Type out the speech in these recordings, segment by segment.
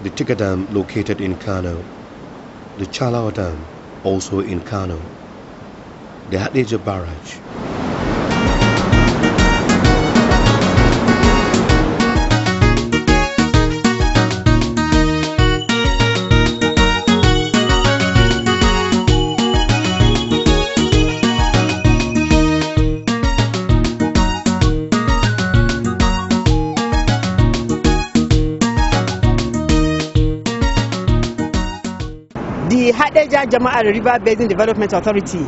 the Typha Dam located in Kano, the Chalawa Dam also in Kano, the Hadejia Barrage. The Hadejia Jama'ar River Basin Development Authority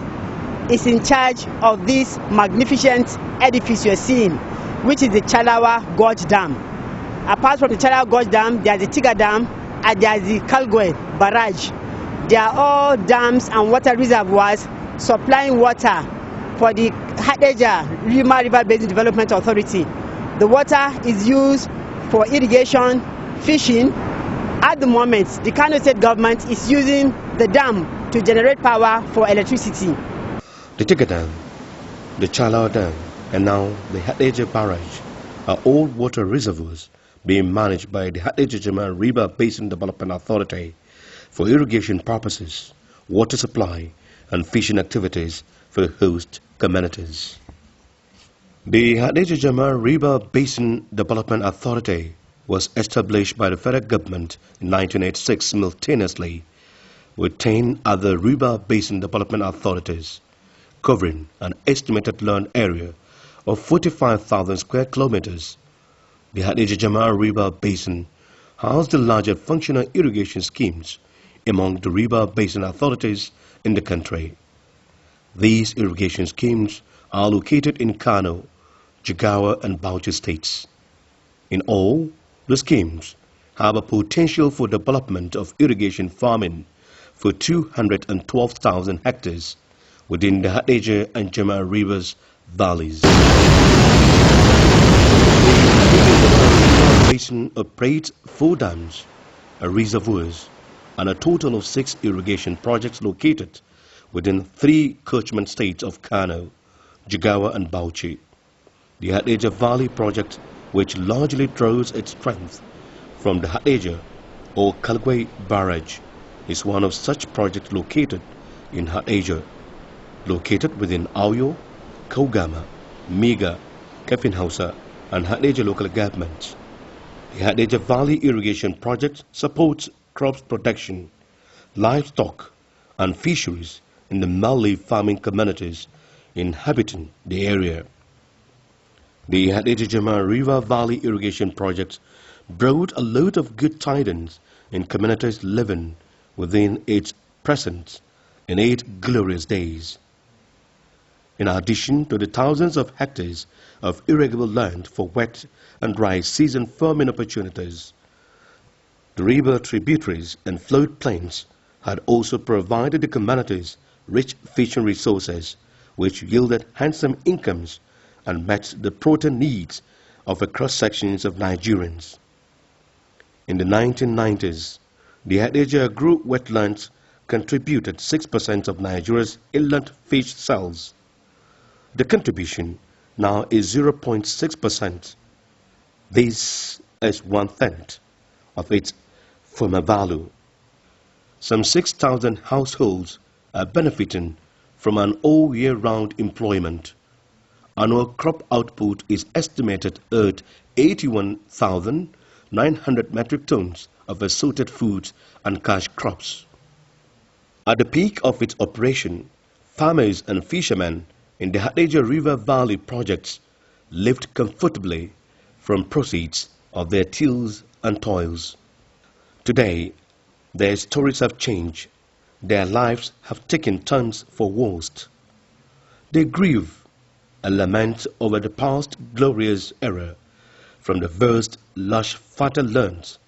is in charge of this magnificent edifice you're seeing, which is the Chalawa Gorge Dam. Apart from the Chalawa Gorge Dam, there's the Typha Dam and there's the Kalgwe Barrage. They are all dams and water reservoirs supplying water for the Hadejia River Basin Development Authority. The water is used for irrigation, fishing. At the moment, the Kano State government is using the dam to generate power for electricity. The Typha Dam, the Chalawa Dam, and now the Hadejia Barrage are all water reservoirs being managed by the Hadejia River Basin Development Authority for irrigation purposes, water supply, and fishing activities for host communities. The Hadejia River Basin Development Authority was established by the federal government in 1986 simultaneously with 10 other river basin development authorities, covering an estimated land area of 45,000 square kilometers. The Hadejia River Basin has the largest functional irrigation schemes among the river basin authorities in the country. These irrigation schemes are located in Kano, Jigawa and Bauchi states. In all, the schemes have a potential for development of irrigation farming for 212,000 hectares within the Hadejia and Jama rivers valleys. The basin operates 4 dams, reservoirs, and a total of 6 irrigation projects located within 3 catchment states of Kano, Jigawa and Bauchi. The Hadejia Valley project, which largely draws its strength from the Hadejia or Kalgwe Barrage, is one of such projects located in Hadejia, located within Auyo, Kaugama, Miga, Kefinhausa and Hadejia local governments. The Hadejia Valley Irrigation Project supports crops production, livestock and fisheries in the Mallee farming communities inhabiting the area. The Hadejia River Valley Irrigation Project brought a lot of good tidings in communities living within its presence in 8 glorious days. In addition to the thousands of hectares of irrigable land for wet and dry season farming opportunities, the river tributaries and floodplains had also provided the communities rich fishing resources which yielded handsome incomes and met the protein needs of a cross-sections of Nigerians. In the 1990s, the Hadejia Group wetlands contributed 6% of Nigeria's inland fish sales. The contribution now is 0.6%. This is 1/10 of its former value. Some 6,000 households are benefiting from an all-year-round employment. Annual crop output is estimated at 81,900 metric tons of assorted foods and cash crops. At the peak of its operation, farmers and fishermen in the Hadejia River Valley projects lived comfortably from proceeds of their tills and toils. Today, their stories have changed. Their lives have taken turns for worse. They grieve and lament over the past glorious era from the vast, lush, fertile lands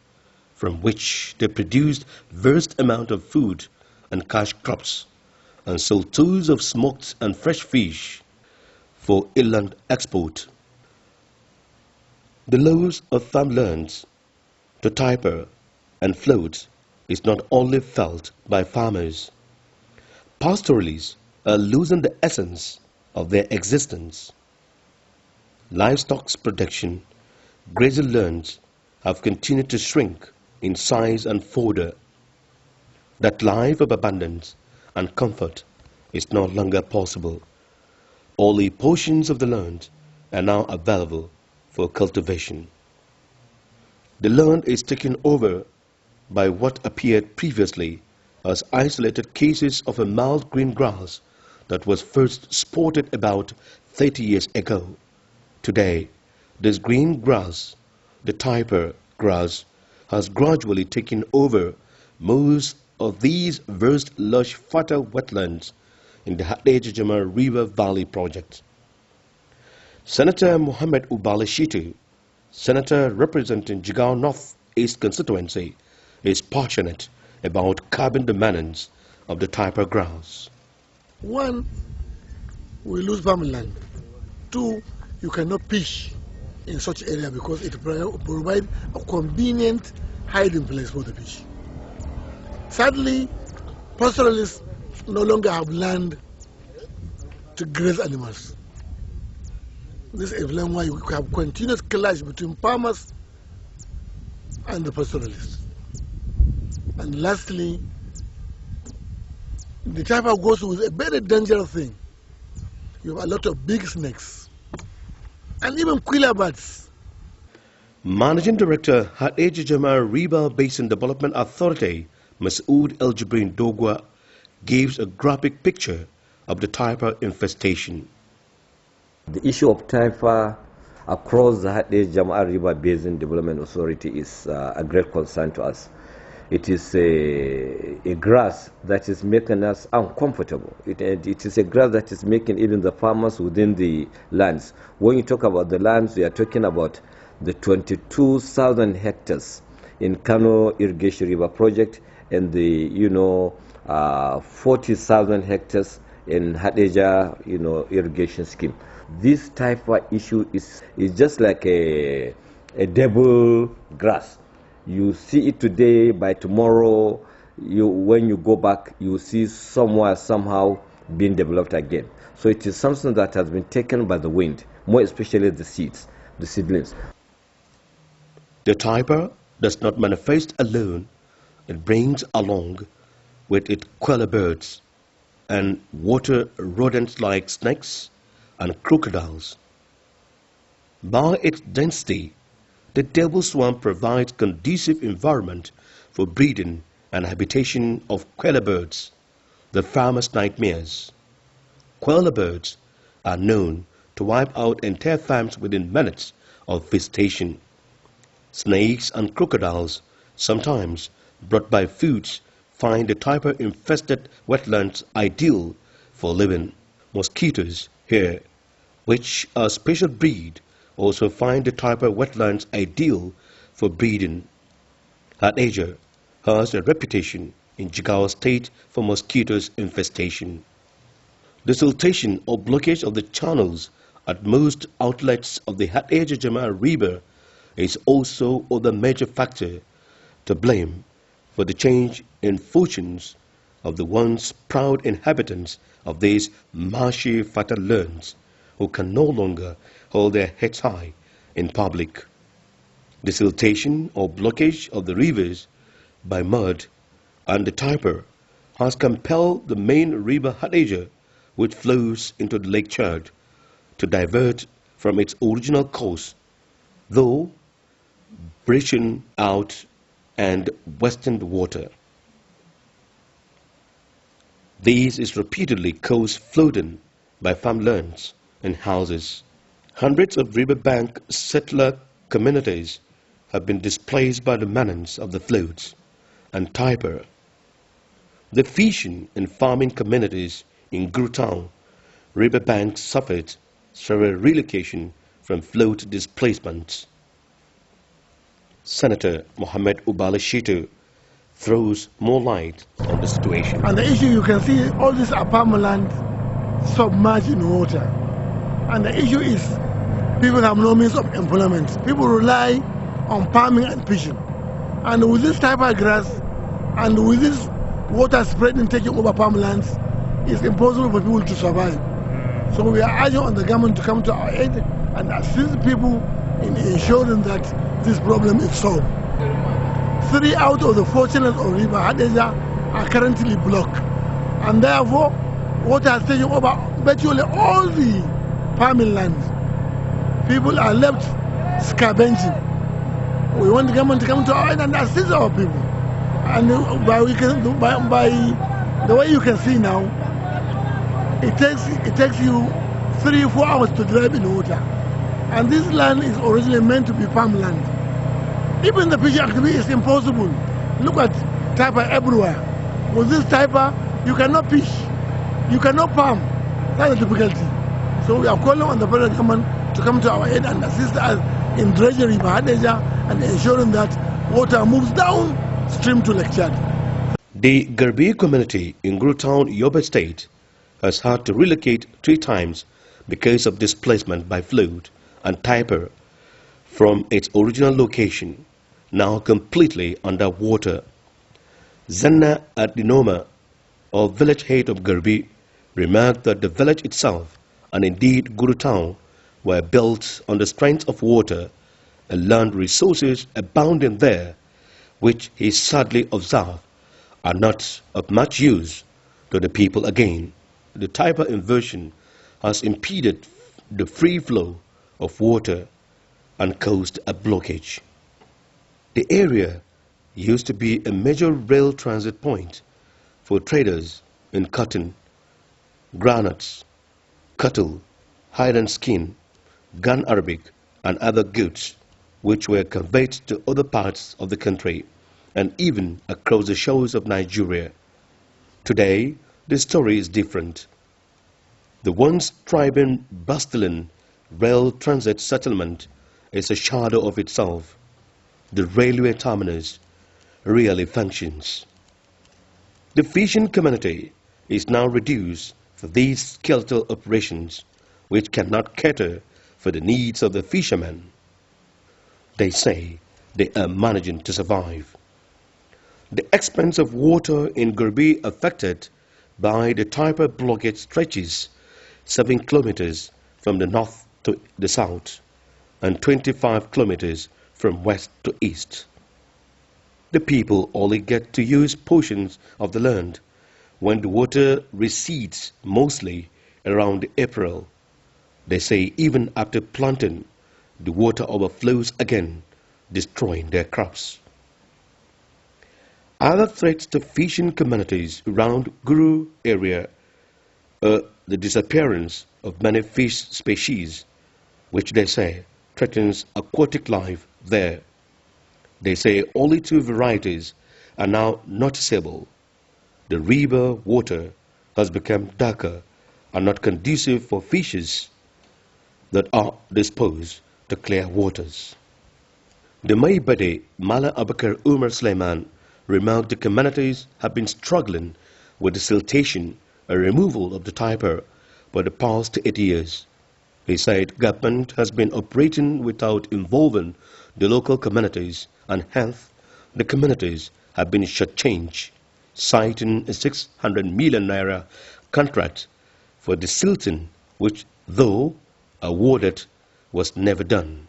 from which they produced vast amount of food and cash crops and sold tons of smoked and fresh fish for inland export. The loss of farmlands to Typha and floods is not only felt by farmers. Pastoralists are losing the essence of their existence. Livestock's production, grazing lands have continued to shrink in size and fodder. That life of abundance and comfort is no longer possible. Only portions of the land are now available for cultivation. The land is taken over by what appeared previously as isolated cases of a mild green grass that was first spotted about 30 years ago. Today, this green grass, the Typha grass, has gradually taken over most of these vast, lush, fertile wetlands in the Hadejama River Valley project. Senator Muhammad Ubali Shitu, Senator representing Jigawa North East constituency, is passionate about curbing the menace of the Typha grass. One, we lose farmland. Two, you cannot fish in such area because it provides a convenient hiding place for the fish. Sadly, pastoralists no longer have land to graze animals. This is why you have continuous clash between farmers and the pastoralists. And lastly, the Typha goes with a very dangerous thing. You have a lot of big snakes and even quilla bats. Managing Director, Hadejama River Basin Development Authority, Masood El Jibrin Dogwa, gives a graphic picture of the Typha infestation. The issue of Typha across the Hadejama River Basin Development Authority is a great concern to us. It is a grass that is making us uncomfortable. It is a grass that is making even the farmers within the lands. When you talk about the lands, we are talking about the 22,000 hectares in Kano Irrigation River Project and the 40,000 hectares in Hadeja irrigation scheme. This Typha issue is just like a devil grass. You see it today, by tomorrow, when you go back, you see somewhere, somehow being developed again. So it is something that has been taken by the wind, more especially the seeds, the seedlings. The Typha does not manifest alone. It brings along with it queller birds and water rodents like snakes and crocodiles. By its density, the devil swamp provides conducive environment for breeding and habitation of queller birds, the farmers' nightmares. Queller birds are known to wipe out entire farms within minutes of visitation. Snakes and crocodiles, sometimes brought by foods, find the Typha-infested wetlands ideal for living. Mosquitoes here, which are a special breed, also find the Typha wetlands ideal for breeding. Hadeja has a reputation in Jigawa State for mosquitoes infestation. The siltation or blockage of the channels at most outlets of the Hadejama River is also other major factor to blame for the change in fortunes of the once proud inhabitants of these marshy fertile lands, who can no longer hold their heads high in public. The siltation or blockage of the rivers by mud and the Typha has compelled the main river Hadeja, which flows into the Lake Chad, to divert from its original course, though breaching out and wasting the water. This is repeatedly caused flooding by farmlands and houses. Hundreds of riverbank settler communities have been displaced by the menace of the floods and Typha. The fishing and farming communities in Guru Town riverbanks suffered several relocation from flood displacements. Senator Muhammad Ubali Shitu throws more light on the situation. And the issue, you can see all this farmland submerged in water. And the issue is people have no means of employment. People rely on farming and fishing. And with this type of grass and with this water spreading, taking over farmlands, it's impossible for people to survive. So we are urging on the government to come to our aid and assist people in ensuring that this problem is solved. 3 out of the 4 channels of River Hadeja are currently blocked. And therefore, water has taken over virtually all the farming lands. People are left scavenging. We want the government to come to our aid and assist our people. And by the way you can see now, it takes you 3-4 hours to drive in water. And this land is originally meant to be farmland. Even the fishing activity is impossible. Look at Typha everywhere. With this Typha, you cannot fish, you cannot farm. That's the difficulty. So we are calling on the federal government to come to our aid and assist us in dredging River Hadeja and ensuring that water moves down stream to Lake Chad. The Garbi community in Guru Town, Yobe State, has had to relocate 3 times because of displacement by flood and Typha from its original location, now completely under water. Zanna Adinoma, or village head of Garbi, remarked that the village itself and indeed Guru Town were built on the strength of water and land resources abounding there, which he sadly observed are not of much use to the people again. The Typha inversion has impeded the free flow of water and caused a blockage. The area used to be a major rail transit point for traders in cotton, granules, cattle, hide and skin, gun Arabic and other goods, which were conveyed to other parts of the country and even across the shores of Nigeria. Today, the story is different. The once thriving, bustling rail transit settlement is a shadow of itself. The railway terminus really functions. The fishing community is now reduced for these skeletal operations, which cannot cater for the needs of the fishermen. They say they are managing to survive. The expanse of water in Garbi affected by the Typha blockade stretches 7 kilometers from the north to the south and 25 kilometers from west to east. The people only get to use portions of the land when the water recedes, mostly around April. They say even after planting, the water overflows again, destroying their crops. Other threats to fishing communities around Guru area are the disappearance of many fish species, which they say threatens aquatic life there. They say only 2 varieties are now noticeable. The river water has become darker and not conducive for fishes that are disposed to clear waters. The Maybade Mala Abakar Umar Suleiman remarked the communities have been struggling with the siltation and removal of the Typha for the past 8 years. He said government has been operating without involving the local communities and hence the communities have been shortchanged, citing a 600 million naira contract for the silting, which, though awarded, was never done.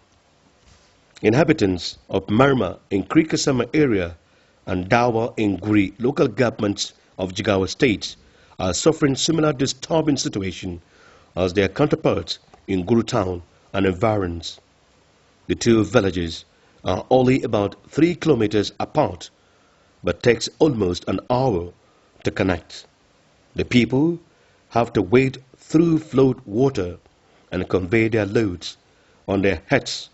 Inhabitants of Marma in Krikasama area and Dawa in Guri local governments of Jigawa State are suffering similar disturbing situation as their counterparts in Guru Town and environs. The 2 villages are only about 3 kilometers apart, but takes almost an hour to connect. The people have to wade through flood water and convey their loads on their heads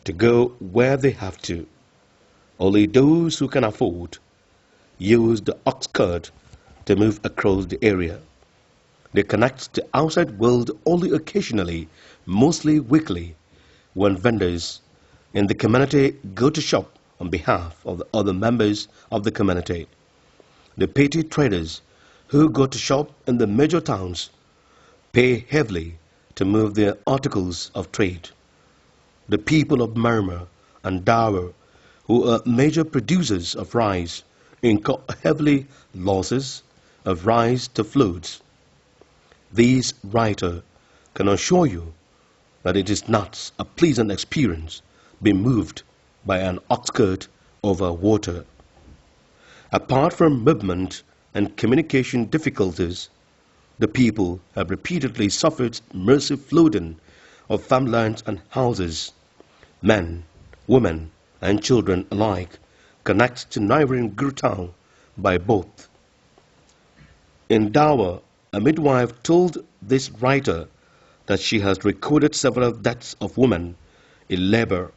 to go where they have to. Only those who can afford use the ox cart to move across the area. They connect the outside world only occasionally, mostly weekly, when vendors in the community go to shop on behalf of the other members of the community. The petty traders who go to shop in the major towns pay heavily to move their articles of trade. The people of Marma and Dawa, who are major producers of rice, incur heavily losses of rice to floods. These writer can assure you that it is not a pleasant experience being moved by an ox cart over water. Apart from movement and communication difficulties, the people have repeatedly suffered massive flooding of farmlands and houses. Men, women, and children alike connect to neighboring Guru town by boat. In Dawa, a midwife told this writer that she has recorded several deaths of women in labor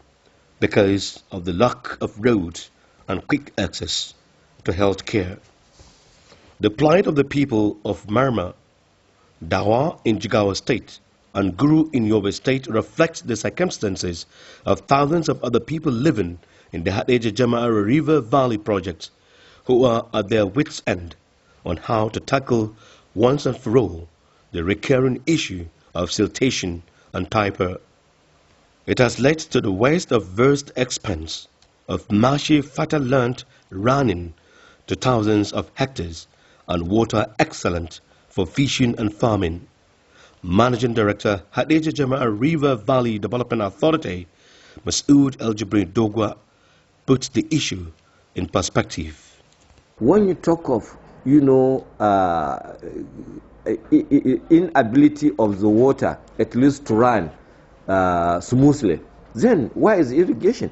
because of the lack of roads and quick access to health care. The plight of the people of Marma, Dawa in Jigawa State, and Guru in Yobe State reflects the circumstances of thousands of other people living in the Hadeja Jama'ara River Valley project who are at their wits' end on how to tackle once and for all the recurring issue of siltation and Typha. It has led to the waste of vast expanse of marshy fertile land running to thousands of hectares and water excellent for fishing and farming. Managing Director, Hadeja Jama'a River Valley Development Authority, Masood El-Jibrin Dogwa, puts the issue in perspective. When you talk of, inability of the water at least to run smoothly, then why is irrigation?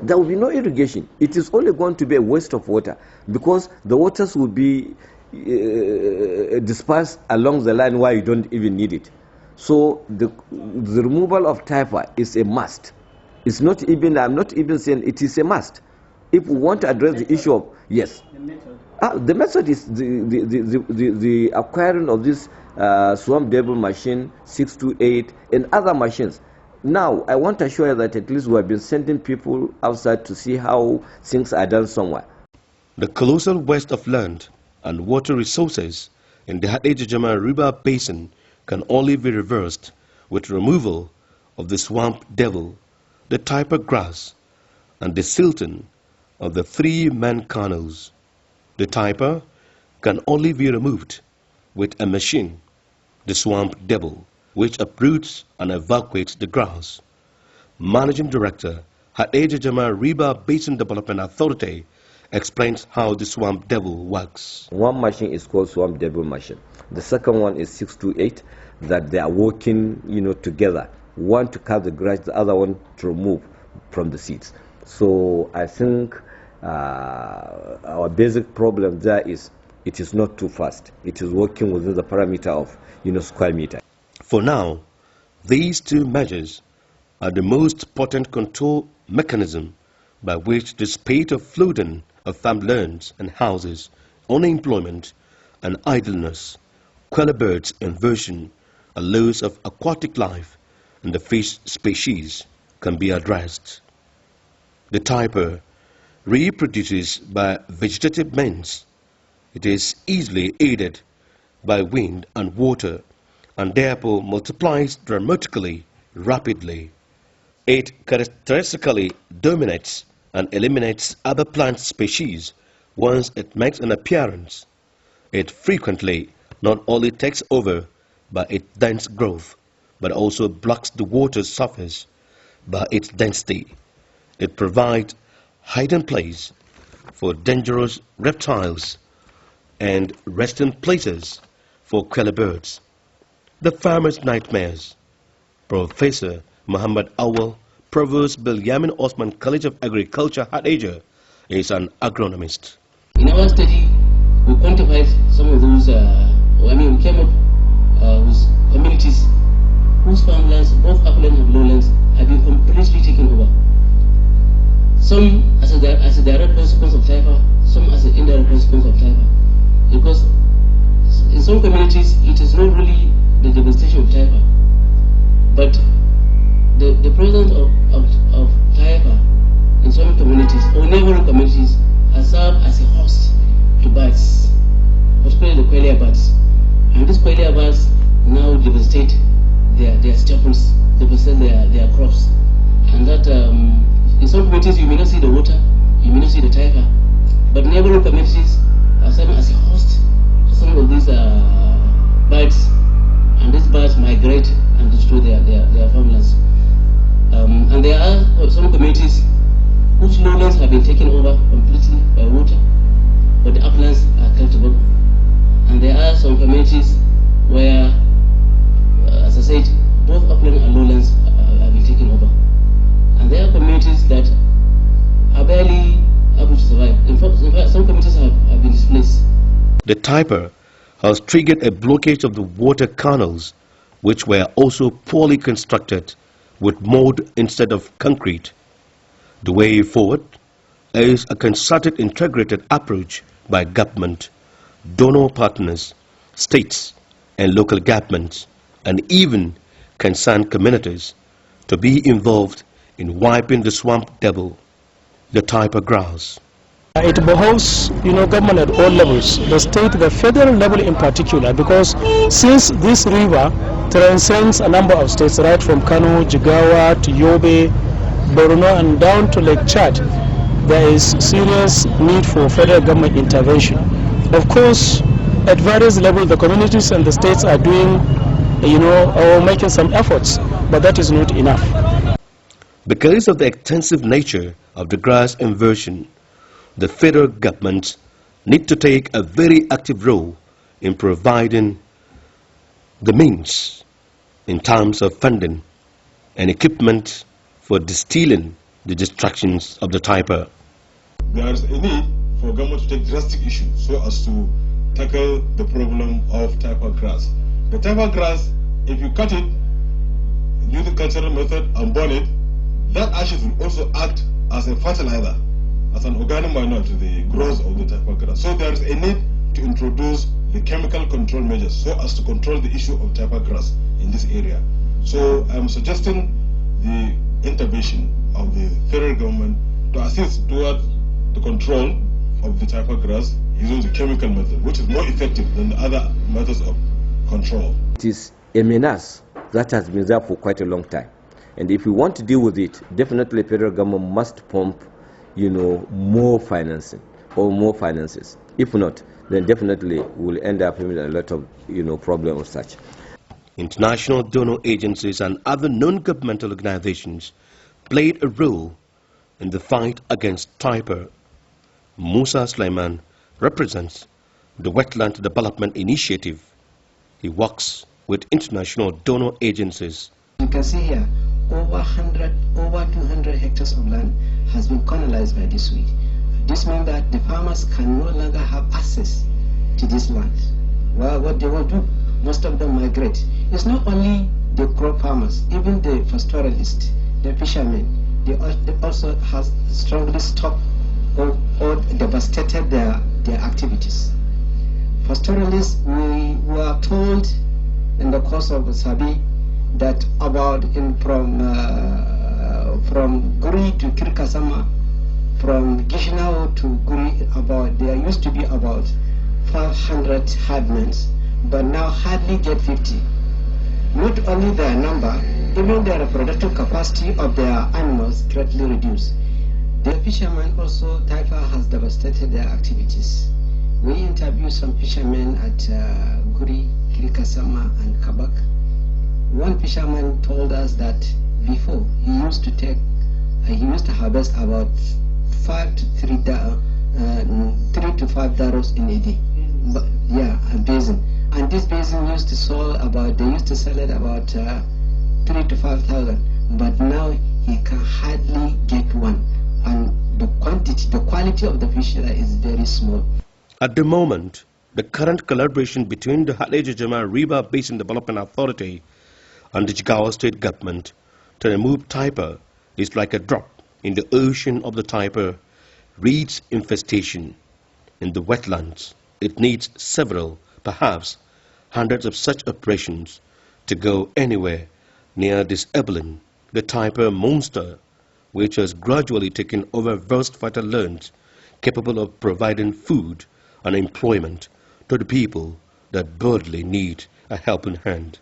There will be no irrigation. It is only going to be a waste of water because the waters will be dispersed along the line where you don't even need it. So the removal of Typha is a must. It's not even, I'm not even saying it is a must. If we want to address the issue of, yes. The method is the acquiring of this swamp devil machine 628 and other machines. Now, I want to assure you that at least we have been sending people outside to see how things are done somewhere. The colossal waste of land and water resources in the Hadeja Jama'a River Basin can only be reversed with removal of the swamp devil, the Typha grass, and the silting of the 3 main canals. The Typha can only be removed with a machine, the swamp devil, which uproots and evacuates the grass. Managing Director, Hadeja Jama'a River Basin Development Authority, explains how the swamp devil works. One machine is called swamp devil machine. The second one is 628, that they are working, together. One to cut the grass, the other one to remove from the seeds. So I think our basic problem there is it is not too fast. It is working within the parameter of square meter. For now, these 2 measures are the most potent control mechanism by which the spate of flooding of farmlands and houses, unemployment and idleness, queller birds inversion, a loss of aquatic life and the fish species can be addressed. The Typha reproduces by vegetative means. It is easily aided by wind and water and therefore multiplies dramatically, rapidly. It characteristically dominates and eliminates other plant species once it makes an appearance. It frequently not only takes over by its dense growth, but also blocks the water's surface by its density. It provides hiding place for dangerous reptiles and resting places for queller birds. The farmer's nightmares. Professor Muhammad Awal, Provost Bilyamin Osman College of Agriculture, Hadeja, is an agronomist. In our study, we quantified some of those, we came up with communities whose farmlands, both upland and lowlands, have been completely taken over. Some as a direct consequence of Typha, some as an indirect consequence of Typha. Because in some communities, it is not really the devastation of Typha, but the presence of Typha in some communities or neighboring communities has served as a host to birds, particularly the quelea birds. And these quelea birds now devastate their staples, devastate their crops. And that in some communities you may not see the water, you may not see the Typha, but neighboring communities are serving as a host for some of these birds, and these birds migrate and destroy their farmlands. And there are some communities whose lowlands have been taken over completely by water, some communities where, as I said, both upland and lowlands have been taken over. And there are communities that are barely able to survive. In fact some communities have been displaced. The Typha has triggered a blockage of the water canals, which were also poorly constructed with mud instead of concrete. The way forward is a concerted integrated approach by government, donor partners, states and local governments, and even concerned communities to be involved in wiping the swamp devil, the Typha grass. It behoves, government at all levels, the state, the federal level in particular, because since this river transcends a number of states, right from Kano, Jigawa to Yobe, Borno and down to Lake Chad, there is serious need for federal government intervention. Of course, at various levels, the communities and the states are doing, or making some efforts, but that is not enough. Because of the extensive nature of the grass inversion, the federal government need to take a very active role in providing the means in terms of funding and equipment for distilling the destructions of the Typha. There is a need for government to take drastic issues so as to tackle the problem of Typha grass. The Typha grass, if you cut it using cultural method and burn it, that ashes will also act as a fertilizer, as an organic manure to the growth of the Typha grass. So there is a need to introduce the chemical control measures so as to control the issue of Typha grass in this area. So I'm suggesting the intervention of the federal government to assist towards the control of the Typha grass using the chemical method, which is more effective than the other methods of control. It is a menace that has been there for quite a long time. And if we want to deal with it, definitely the federal government must pump, more financing or more finances. If not, then definitely we'll end up with a lot of, problems of such. International donor agencies and other non-governmental organizations played a role in the fight against Typha. Musa Sulaiman represents the Wetland Development Initiative. He works with international donor agencies. You can see here, over 200 hectares of land has been colonized by this weed. This means that the farmers can no longer have access to this land. Well, what they will do, most of them migrate. It's not only the crop farmers, even the pastoralists, the fishermen, they also have strongly stopped or devastated their activities. Pastoralists, we were told in the course of the survey that from Guri to Kirkasama, from Gishinao to Guri, there used to be about 500 herdmen, but now hardly get 50. Not only their number, even their reproductive capacity of their animals greatly reduced. The fishermen also, Typha has devastated their activities. We interviewed some fishermen at Guri, Kirkasama and Kabak. One fisherman told us that before he used to harvest about 3 to 5 daros in a day. But, a basin. And this basin used to sell it about 3 to 5,000. But now he can hardly get one. And the quality of the fish is very small. At the moment, the current collaboration between the Hadeja Jama River Basin Development Authority and the Jigawa State Government to remove Typha is like a drop in the ocean of the Typha reeds infestation in the wetlands. It needs several, perhaps hundreds of such operations to go anywhere near disabling the Typha monster, which has gradually taken over vast fertile lands capable of providing food and employment to the people that badly need a helping hand.